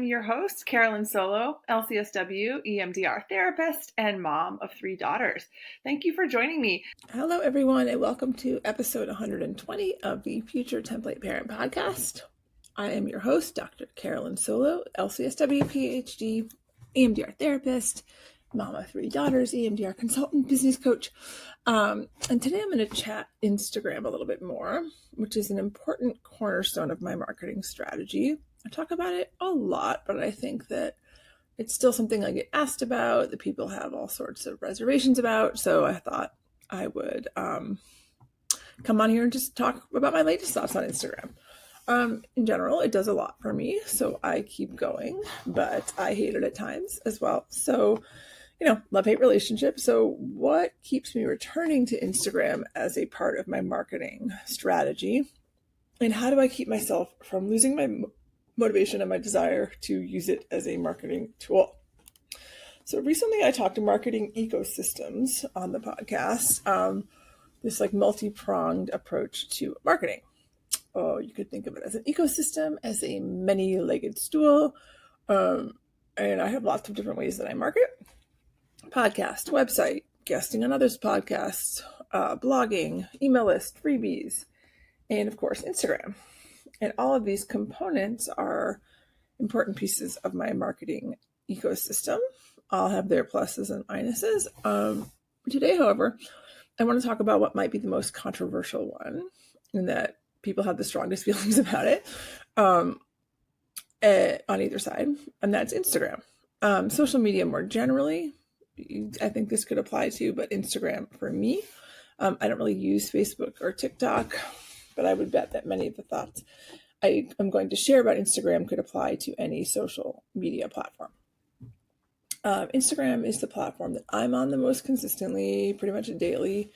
I'm your host, Carolyn Solo, LCSW, EMDR therapist, and mom of 3 daughters. Thank you for joining me. Hello, everyone, and welcome to episode 120 of the Future Template Parent Podcast. I am your host, Dr. Carolyn Solo, LCSW, PhD, EMDR therapist, mom of 3 daughters, EMDR consultant, business coach. And today I'm going to chat Instagram a little bit more, which is an important cornerstone of my marketing strategy. I talk about it a lot, but I think that it's still something I get asked about, that people have all sorts of reservations about. So I thought I would come on here and just talk about my latest thoughts on Instagram. In general, it does a lot for me, so I keep going, but I hate it at times as well. So, love-hate relationship. So what keeps me returning to Instagram as a part of my marketing strategy? And how do I keep myself from losing my motivation and my desire to use it as a marketing tool? So recently I talked to marketing ecosystems on the podcast, this multi-pronged approach to marketing. Oh, you could think of it as an ecosystem, as a many-legged stool. And I have lots of different ways that I market. Podcast, website, guesting on others' podcasts, blogging, email list, freebies, and of course, Instagram. And all of these components are important pieces of my marketing ecosystem. All have their pluses and minuses. Today, however, I want to talk about what might be the most controversial one, and that people have the strongest feelings about it on either side, and that's Instagram. Social media more generally, I think this could apply to, but Instagram for me. I don't really use Facebook or TikTok, but I would bet that many of the thoughts I'm going to share about Instagram could apply to any social media platform. Instagram is the platform that I'm on the most consistently, pretty much daily,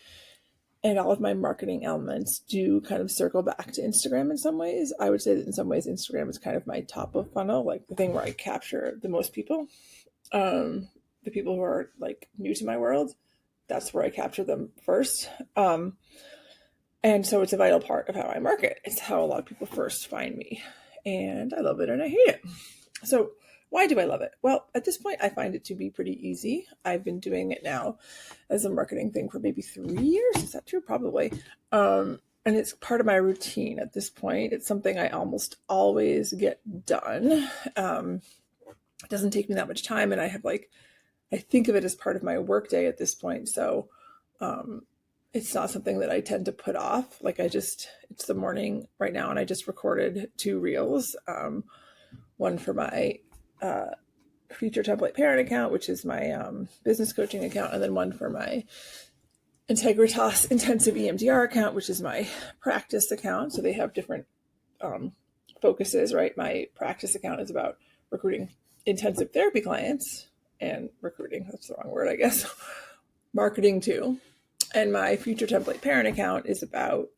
and all of my marketing elements do kind of circle back to Instagram in some ways. I would say that in some ways Instagram is kind of my top of funnel, like the thing where I capture the most people. The people who are new to my world, that's where I capture them first. And so it's a vital part of how I market. It's how a lot of people first find me. And I love it and I hate it. So why do I love it? Well, at this point, I find it to be pretty easy. I've been doing it now as a marketing thing for maybe 3 years. Is that true? Probably. And it's part of my routine at this point. It's something I almost always get done. It doesn't take me that much time. And I have I think of it as part of my workday at this point. So it's not something that I tend to put off. It's the morning right now, and I just recorded 2 reels. One for my Future Template Parent account, which is my business coaching account, and then one for my Integritas Intensive EMDR account, which is my practice account. So they have different focuses, right? My practice account is about recruiting intensive therapy clients, and recruiting, that's the wrong word, I guess, marketing too. And my Future Template Parent account is about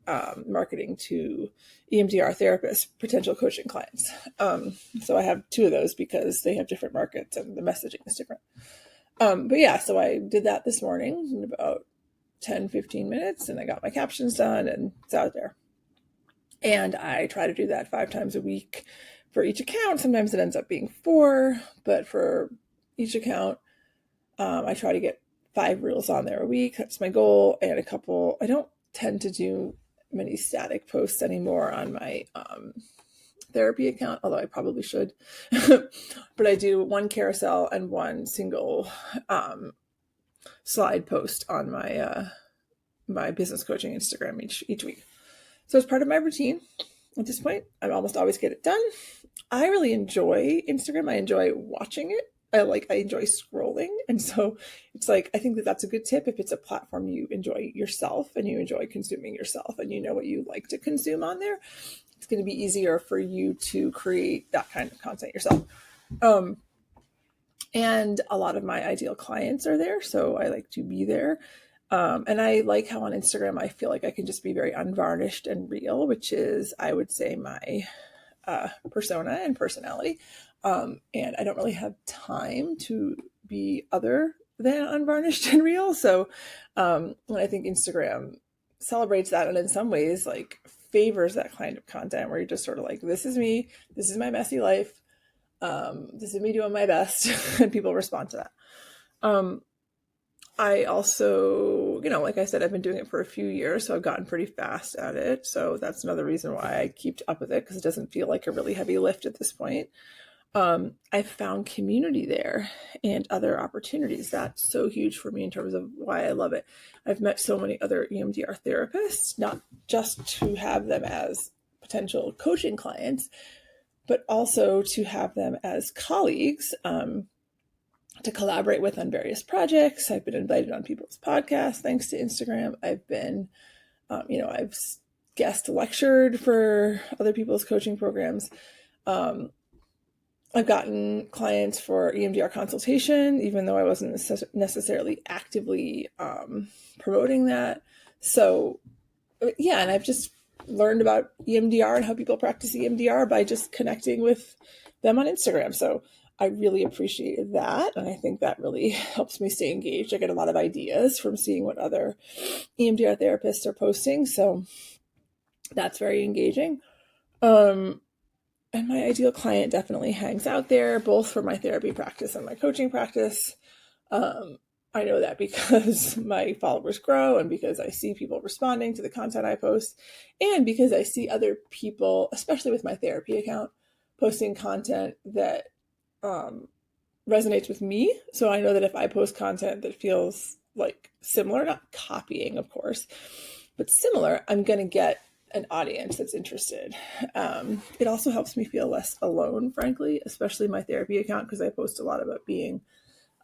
marketing to EMDR therapists, potential coaching clients. So I have 2 of those because they have different markets and the messaging is different. But yeah, so I did that this morning in about 10, 15 minutes, and I got my captions done and it's out there. And I try to do that 5 times a week for each account. Sometimes it ends up being 4, but for each account, I try to get 5 reels on there a week. That's my goal. And a couple, I don't tend to do many static posts anymore on my therapy account, although I probably should. But I do 1 carousel and 1 single slide post on my my business coaching Instagram each week. So it's part of my routine. At this point, I almost always get it done. I really enjoy Instagram. I enjoy watching it. I enjoy scrolling. And so it's I think that that's a good tip. If it's a platform you enjoy yourself and you enjoy consuming yourself and you know what you like to consume on there, it's going to be easier for you to create that kind of content yourself. And a lot of my ideal clients are there. So I like to be there. And I like how on Instagram, I feel like I can just be very unvarnished and real, which is, I would say, my persona and personality. And I don't really have time to be other than unvarnished and real. So I think Instagram celebrates that, and in some ways favors that kind of content where you're just sort of this is me, this is my messy life. This is me doing my best, and people respond to that. I also, like I said, I've been doing it for a few years, so I've gotten pretty fast at it. So that's another reason why I keep up with it, because it doesn't feel like a really heavy lift at this point. I've found community there and other opportunities. That's so huge for me in terms of why I love it. I've met so many other EMDR therapists, not just to have them as potential coaching clients, but also to have them as colleagues, to collaborate with on various projects. I've been invited on people's podcasts thanks to Instagram. I've been, I've guest lectured for other people's coaching programs. I've gotten clients for EMDR consultation, even though I wasn't necessarily actively promoting that. So, yeah, and I've just learned about EMDR and how people practice EMDR by just connecting with them on Instagram. So I really appreciated that. And I think that really helps me stay engaged. I get a lot of ideas from seeing what other EMDR therapists are posting. So that's very engaging. And my ideal client definitely hangs out there, both for my therapy practice and my coaching practice. I know that because my followers grow, and because I see people responding to the content I post, and because I see other people, especially with my therapy account, posting content that resonates with me. So I know that if I post content that feels like similar, not copying, of course, but similar, I'm going to get an audience that's interested. It also helps me feel less alone, frankly, especially my therapy account, because I post a lot about being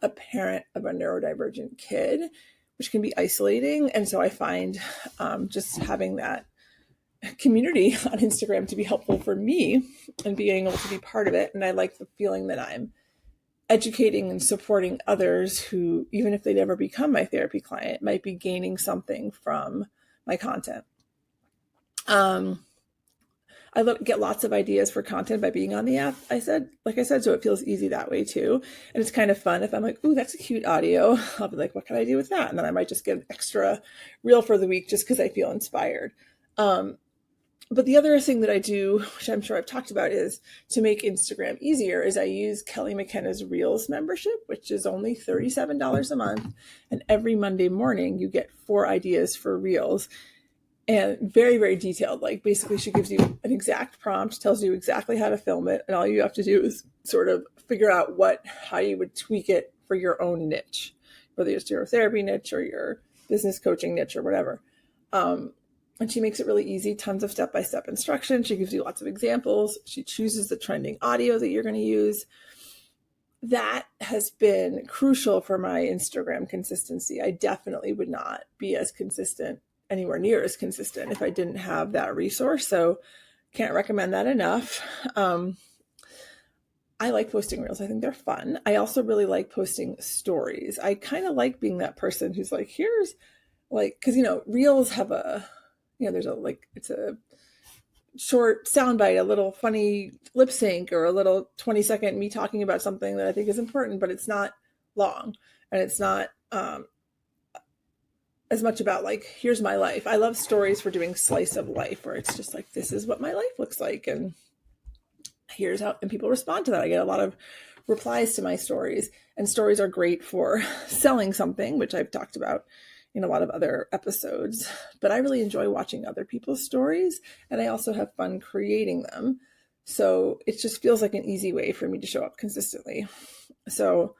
a parent of a neurodivergent kid, which can be isolating. And so I find just having that community on Instagram to be helpful for me and being able to be part of it. And I like the feeling that I'm educating and supporting others who, even if they never become my therapy client, might be gaining something from my content. I get lots of ideas for content by being on the app. Like I said, so it feels easy that way too. And it's kind of fun if I'm like, ooh, that's a cute audio. I'll be like, what can I do with that? And then I might just get an extra reel for the week just because I feel inspired. But the other thing that I do, which I'm sure I've talked about, is to make Instagram easier, is I use Kelly McKenna's Reels membership, which is only $37 a month. And every Monday morning, you get 4 ideas for Reels. And very, very detailed. Like basically she gives you an exact prompt, tells you exactly how to film it. And all you have to do is sort of figure out how you would tweak it for your own niche, whether it's your therapy niche or your business coaching niche or whatever. And she makes it really easy, tons of step-by-step instructions. She gives you lots of examples. She chooses the trending audio that you're going to use. That has been crucial for my Instagram consistency. I definitely would not be as consistent, anywhere near as consistent, if I didn't have that resource. So can't recommend that enough. I like posting reels. I think they're fun. I also really like posting stories. I kind of like being that person who's like, here's like, because, reels have it's a short soundbite, a little funny lip sync, or a little 20-second me talking about something that I think is important, but it's not long. And it's not, as much about like, here's my life. I love stories for doing slice of life, where it's just like, this is what my life looks like, and here's how, and people respond to that. I get a lot of replies to my stories, and stories are great for selling something, which I've talked about in a lot of other episodes, but I really enjoy watching other people's stories, and I also have fun creating them. So it just feels like an easy way for me to show up consistently. So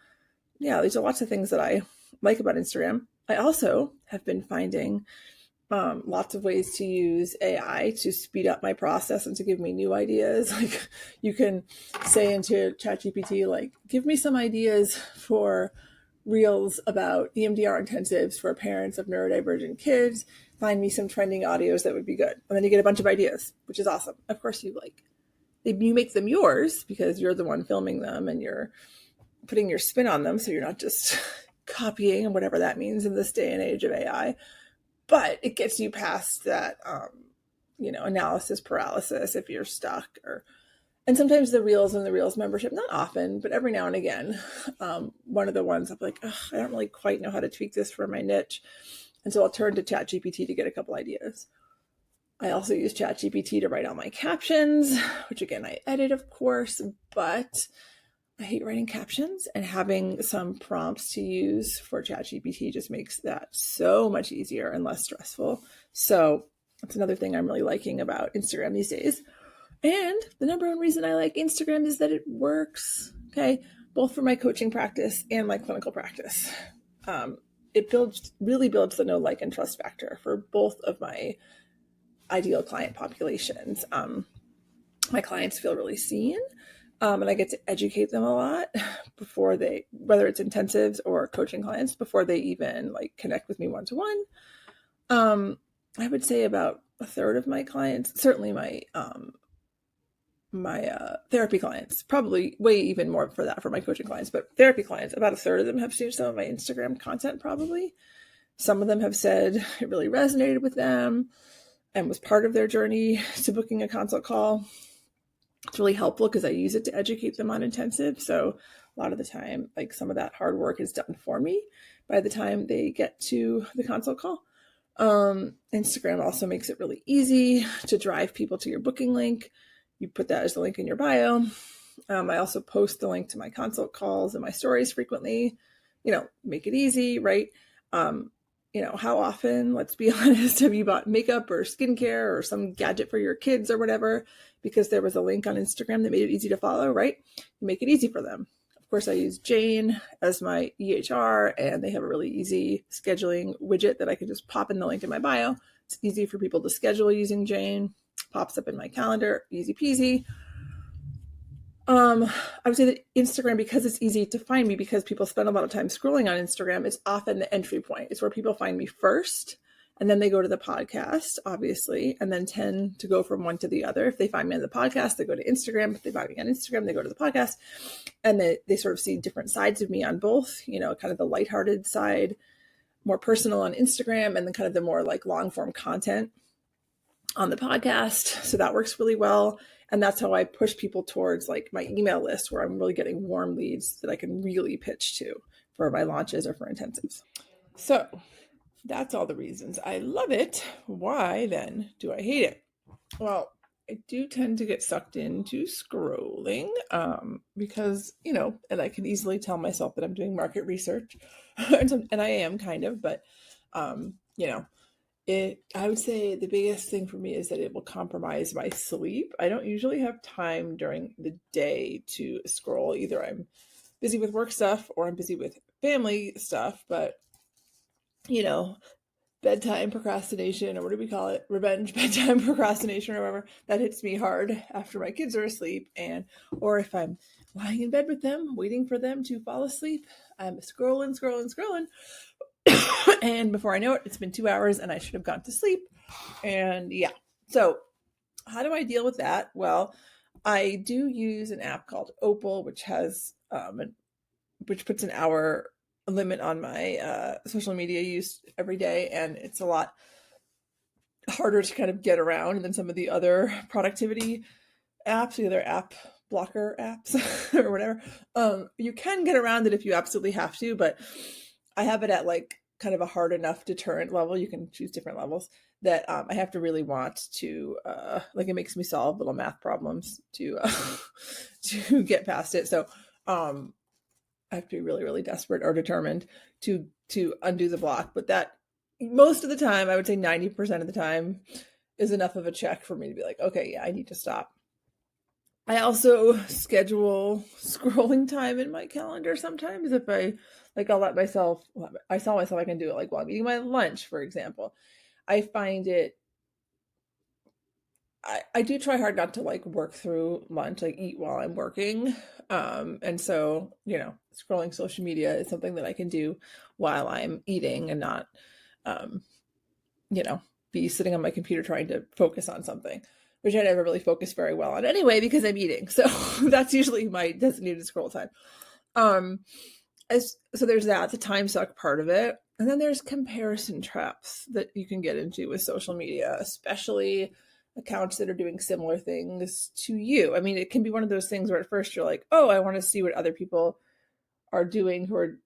yeah, there's lots of things that I like about Instagram. I also have been finding lots of ways to use AI to speed up my process and to give me new ideas. Like you can say into ChatGPT, like, give me some ideas for reels about EMDR intensives for parents of neurodivergent kids. Find me some trending audios that would be good. And then you get a bunch of ideas, which is awesome. Of course, you make them yours because you're the one filming them and you're putting your spin on them. So you're not just copying, and whatever that means in this day and age of AI. But it gets you past that, analysis paralysis if you're stuck. And sometimes the Reels and the Reels membership, not often, but every now and again, one of the ones I'm like, I don't really quite know how to tweak this for my niche. And so I'll turn to ChatGPT to get a couple ideas. I also use ChatGPT to write all my captions, which again, I edit, of course, but I hate writing captions, and having some prompts to use for ChatGPT just makes that so much easier and less stressful. So that's another thing I'm really liking about Instagram these days. And the number one reason I like Instagram is that it works, okay, both for my coaching practice and my clinical practice. It really builds the know, like, and trust factor for both of my ideal client populations. My clients feel really seen, and I get to educate them a lot before they, whether it's intensives or coaching clients, before they even like connect with me one-to-one. I would say about a third of my clients, certainly my therapy clients, probably way even more for that for my coaching clients, but therapy clients, about a third of them have seen some of my Instagram content probably. Some of them have said it really resonated with them and was part of their journey to booking a consult call. It's really helpful because I use it to educate them on intensive. So a lot of the time, like, some of that hard work is done for me by the time they get to the consult call. Instagram also makes it really easy to drive people to your booking link. You put that as the link in your bio. I also post the link to my consult calls and my stories frequently, make it easy, right? How often, let's be honest, have you bought makeup or skincare or some gadget for your kids or whatever because there was a link on Instagram that made it easy to follow, right? You make it easy for them. Of course, I use Jane as my EHR, and they have a really easy scheduling widget that I can just pop in the link in my bio. It's easy for people to schedule using Jane. Pops up in my calendar, easy peasy. I would say that Instagram, because it's easy to find me, because people spend a lot of time scrolling on Instagram, it's often the entry point. It's where people find me first, and then they go to the podcast, obviously, and then tend to go from one to the other. If they find me on the podcast, they go to Instagram. If they find me on Instagram, they go to the podcast, and they sort of see different sides of me on both, kind of the lighthearted side, more personal on Instagram, and then kind of the more like long form content on the podcast. So that works really well. And that's how I push people towards like my email list, where I'm really getting warm leads that I can really pitch to for my launches or for intensives. So that's all the reasons I love it. Why then do I hate it? Well, I do tend to get sucked into scrolling because, and I can easily tell myself that I'm doing market research and I am kind of, but, I would say the biggest thing for me is that it will compromise my sleep. I don't usually have time during the day to scroll. Either I'm busy with work stuff or I'm busy with family stuff, but bedtime procrastination, or what do we call it? Revenge bedtime procrastination or whatever, that hits me hard after my kids are asleep, or if I'm lying in bed with them, waiting for them to fall asleep, I'm scrolling, and before I know it, it's been 2 hours and I should have gone to sleep. And yeah, so how do I deal with that? Well, I do use an app called Opal, which has which puts an hour limit on my social media use every day, and it's a lot harder to kind of get around than some of the other productivity apps, the other app blocker apps or whatever. You can get around it if you absolutely have to, but I have it at like kind of a hard enough deterrent level. You can choose different levels that I have to really want to like, it makes me solve little math problems to to get past it. So I have to be really, really desperate or determined to undo the block. But that, most of the time, I would say 90% of the time, is enough of a check for me to be like, okay, yeah, I need to stop. I also schedule scrolling time in my calendar sometimes. If I'll let myself, I tell myself I can do it like while I'm eating my lunch, for example. I find it, I do try hard not to like work through lunch, like eat while I'm working. And so, scrolling social media is something that I can do while I'm eating and not, um, be sitting on my computer trying to focus on something, which I never really focus very well on anyway because I'm eating. So that's usually my designated scroll time. So there's that, the time suck part of it. And then there's comparison traps that you can get into with social media, especially accounts that are doing similar things to you. I mean, it can be one of those things where at first you're like, oh, I want to see what other people are doing who are,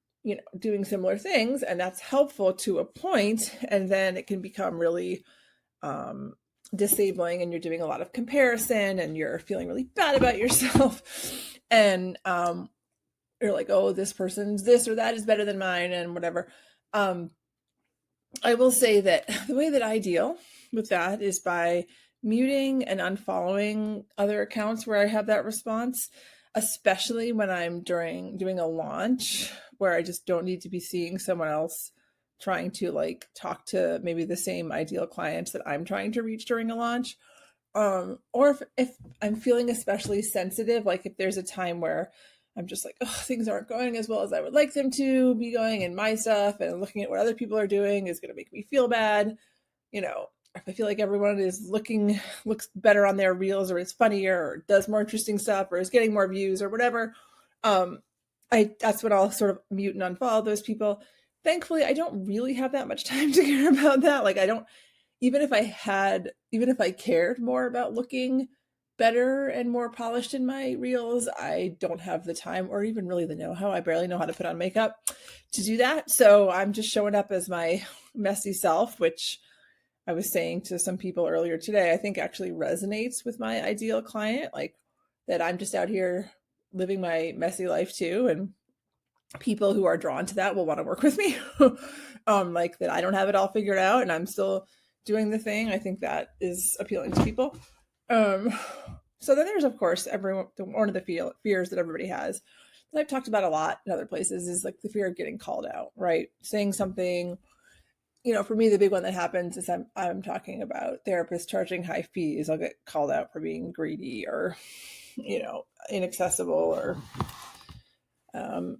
doing similar things. And that's helpful to a point. And then it can become really disabling and you're doing a lot of comparison and you're feeling really bad about yourself and you're like, oh, this person's this or that is better than mine and whatever. I will say that the way that I deal with that is by muting and unfollowing other accounts where I have that response, especially when I'm doing a launch where I just don't need to be seeing someone else trying to like talk to maybe the same ideal clients that I'm trying to reach during a launch. Or if I'm feeling especially sensitive, like if there's a time where I'm just like, oh, things aren't going as well as I would like them to be going in my stuff, and looking at what other people are doing is going to make me feel bad. You know, if I feel like everyone is looks better on their reels or is funnier or does more interesting stuff or is getting more views or whatever, that's when I'll sort of mute and unfollow those people. Thankfully, I don't really have that much time to care about that. Like I don't, even if I cared more about looking better and more polished in my reels, I don't have the time or even really the know-how. I barely know how to put on makeup to do that. So I'm just showing up as my messy self, which I was saying to some people earlier today, I think actually resonates with my ideal client, like that I'm just out here living my messy life too. And people who are drawn to that will want to work with me. Like that I don't have it all figured out and I'm still doing the thing. I think that is appealing to people. So then there's, of course, one of the fears that everybody has that I've talked about a lot in other places is like the fear of getting called out, right? Saying something, for me, the big one that happens is I'm talking about therapists charging high fees. I'll get called out for being greedy or, inaccessible or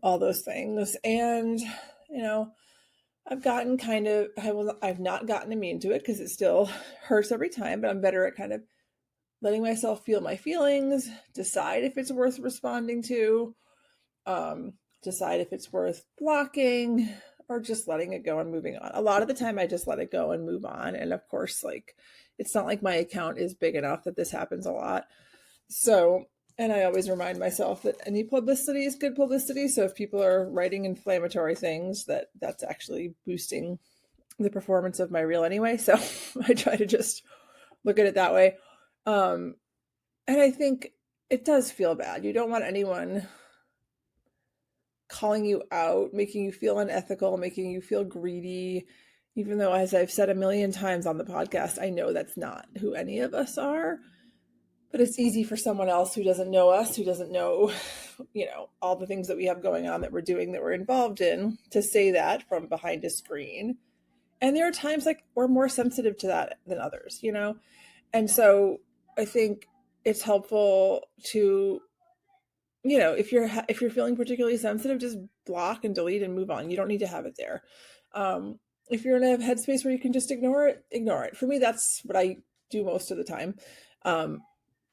all those things. And, I've not gotten immune to it because it still hurts every time, but I'm better at kind of letting myself feel my feelings, decide if it's worth responding to, decide if it's worth blocking or just letting it go and moving on. A lot of the time I just let it go and move on. And of course, like, it's not like my account is big enough that this happens a lot. So, and I always remind myself that any publicity is good publicity. So if people are writing inflammatory things, that's actually boosting the performance of my reel anyway. So I try to just look at it that way. And I think it does feel bad. You don't want anyone calling you out, making you feel unethical, making you feel greedy, even though, as I've said a million times on the podcast, I know that's not who any of us are. But it's easy for someone else who doesn't know us, who doesn't know, all the things that we have going on that we're doing, that we're involved in, to say that from behind a screen. And there are times like we're more sensitive to that than others, And so I think it's helpful to, if you're feeling particularly sensitive, just block and delete and move on. You don't need to have it there. If you're in a headspace where you can just ignore it. For me, that's what I do most of the time.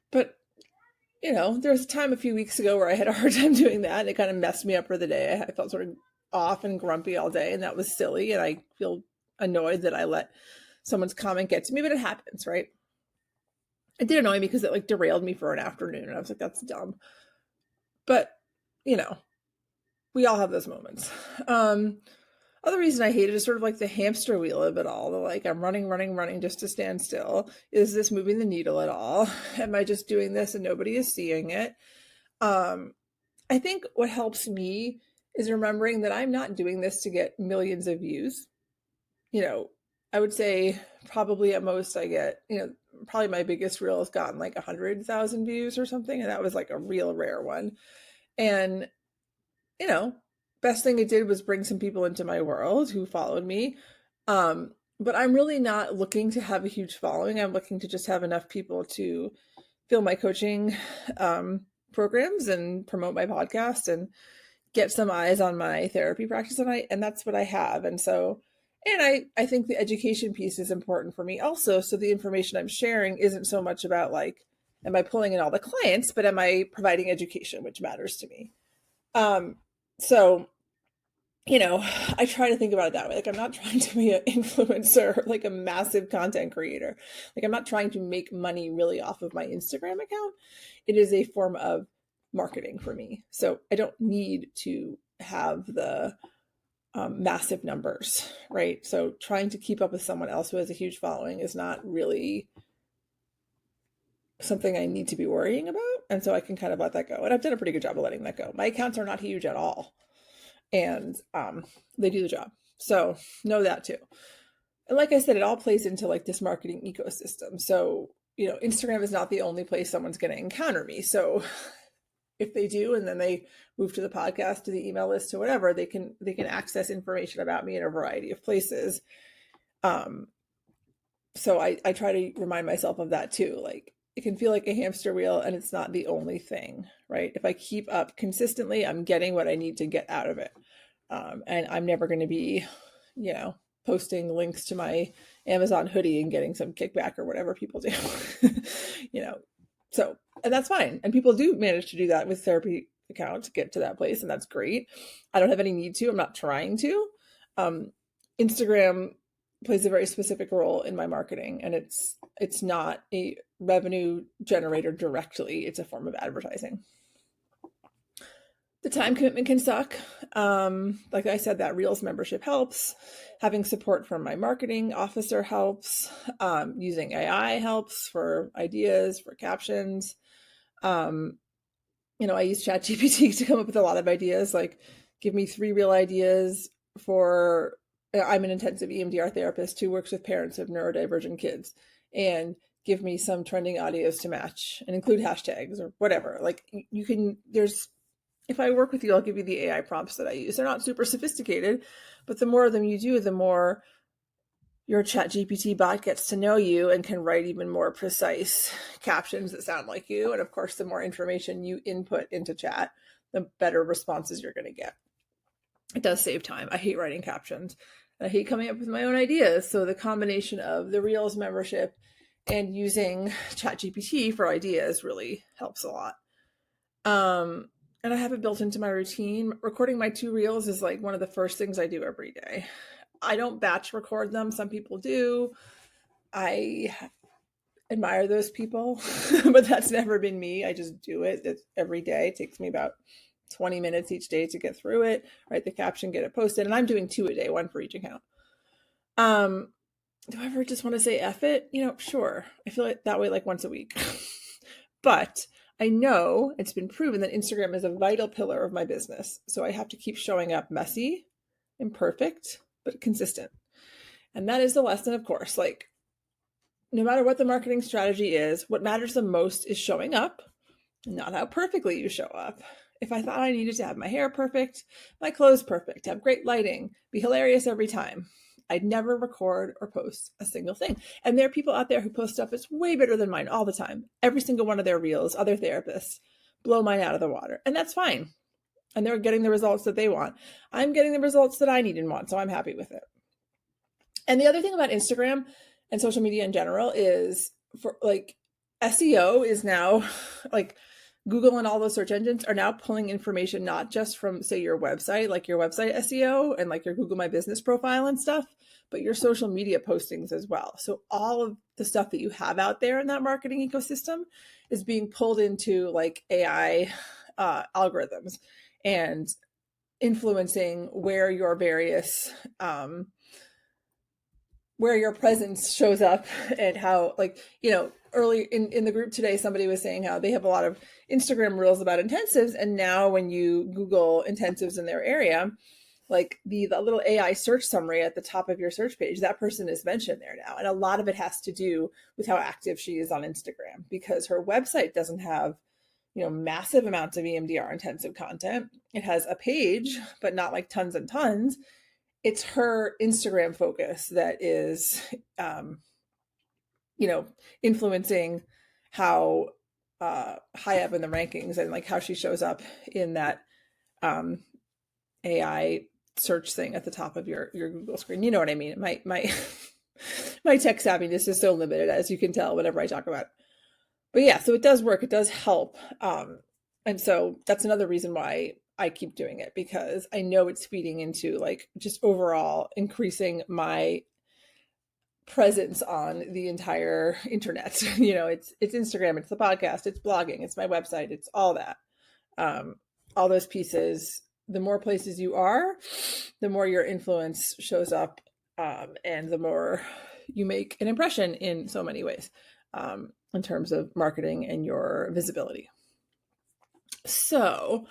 But there was a time a few weeks ago where I had a hard time doing that. And it kind of messed me up for the day. I felt sort of off and grumpy all day, and that was silly. And I feel annoyed that I let someone's comment get to me, but it happens, right? It did annoy me because it like derailed me for an afternoon, and I was like, that's dumb. But, we all have those moments. Other reason I hate it is sort of like the hamster wheel of it all. Like I'm running just to stand still. Is this moving the needle at all? Am I just doing this and nobody is seeing it? I think what helps me is remembering that I'm not doing this to get millions of views. I would say probably at most I get, probably my biggest reel has gotten like 100,000 views or something. And that was like a real rare one. And, best thing it did was bring some people into my world who followed me. But I'm really not looking to have a huge following. I'm looking to just have enough people to fill my coaching programs and promote my podcast and get some eyes on my therapy practice. And that's what I have. And so, and I think the education piece is important for me also. So the information I'm sharing isn't so much about like, am I pulling in all the clients, but am I providing education, which matters to me. So, I try to think about it that way. Like, I'm not trying to be an influencer, like a massive content creator. Like, I'm not trying to make money really off of my Instagram account. It is a form of marketing for me. So I don't need to have the massive numbers, right? So trying to keep up with someone else who has a huge following is not really something I need to be worrying about. And so I can kind of let that go. And I've done a pretty good job of letting that go. My accounts are not huge at all. And they do the job. So know that too. And like I said, it all plays into like this marketing ecosystem. So, Instagram is not the only place someone's going to encounter me. So if they do, and then they move to the podcast, to the email list, to whatever, they can access information about me in a variety of places. So I try to remind myself of that too. Like, it can feel like a hamster wheel, and it's not the only thing, right? If I keep up consistently, I'm getting what I need to get out of it. And I'm never going to be, posting links to my Amazon hoodie and getting some kickback or whatever people do, So, and that's fine. And people do manage to do that with therapy accounts, get to that place, and that's great. I don't have any need to. I'm not trying to. Instagram plays a very specific role in my marketing, and it's not a revenue generator directly. It's a form of advertising. The time commitment can suck. Like I said, that Reels membership helps. Having support from my marketing officer helps. Using AI helps for ideas, for captions. I use ChatGPT to come up with a lot of ideas, like give me 3 real ideas for, I'm an intensive EMDR therapist who works with parents of neurodivergent kids, and give me some trending audios to match and include hashtags or whatever. Like you can, if I work with you, I'll give you the AI prompts that I use. They're not super sophisticated, but the more of them you do, the more your ChatGPT bot gets to know you and can write even more precise captions that sound like you. And of course, the more information you input into chat, the better responses you're going to get. It does save time. I hate writing captions. I hate coming up with my own ideas. So the combination of the Reels membership and using ChatGPT for ideas really helps a lot. And I have it built into my routine. Recording my 2 reels is like one of the first things I do every day. I don't batch record them. Some people do. I admire those people, but that's never been me. I just do it. It's every day. It takes me about 20 minutes each day to get through it, write the caption, get it posted. And I'm doing 2 a day, 1 for each account. Do I ever just want to say F it? Sure. I feel like that way like once a week. But I know it's been proven that Instagram is a vital pillar of my business. So I have to keep showing up messy, imperfect, but consistent. And that is the lesson, of course. Like, no matter what the marketing strategy is, what matters the most is showing up, not how perfectly you show up. If I thought I needed to have my hair perfect, my clothes perfect, have great lighting, be hilarious every time, I'd never record or post a single thing. And there are people out there who post stuff that's way better than mine all the time. Every single one of their reels, other therapists blow mine out of the water. And that's fine. And they're getting the results that they want. I'm getting the results that I need and want, so I'm happy with it. And the other thing about Instagram and social media in general is, for like, SEO is now like Google and all those search engines are now pulling information not just from, say, your website, like your website SEO and like your Google My Business profile and stuff, but your social media postings as well. So all of the stuff that you have out there in that marketing ecosystem is being pulled into like AI algorithms and influencing where your various where your presence shows up, and how, like, early in the group today, somebody was saying how they have a lot of Instagram reels about intensives. And now when you Google intensives in their area, like the little AI search summary at the top of your search page, that person is mentioned there now. And a lot of it has to do with how active she is on Instagram, because her website doesn't have, massive amounts of EMDR intensive content. It has a page, but not like tons and tons. It's her Instagram focus that is, influencing how high up in the rankings, and like how she shows up in that AI search thing at the top of your Google screen. You know what I mean? My my tech savviness is so limited, as you can tell, whenever I talk about it. But yeah, so it does work. It does help. And so that's another reason why I keep doing it, because I know it's feeding into like just overall increasing my presence on the entire internet. It's Instagram, it's the podcast, it's blogging, it's my website, it's all that. All those pieces, the more places you are, the more your influence shows up, and the more you make an impression in so many ways. in terms of marketing and your visibility. So,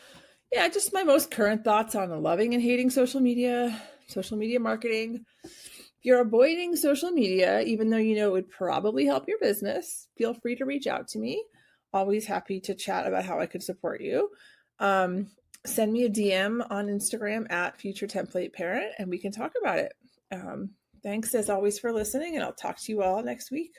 yeah, just my most current thoughts on loving and hating social media marketing. If you're avoiding social media, even though you know it would probably help your business, feel free to reach out to me. Always happy to chat about how I could support you. Send me a DM on Instagram at Future Template Parent, and we can talk about it. Thanks as always for listening, and I'll talk to you all next week.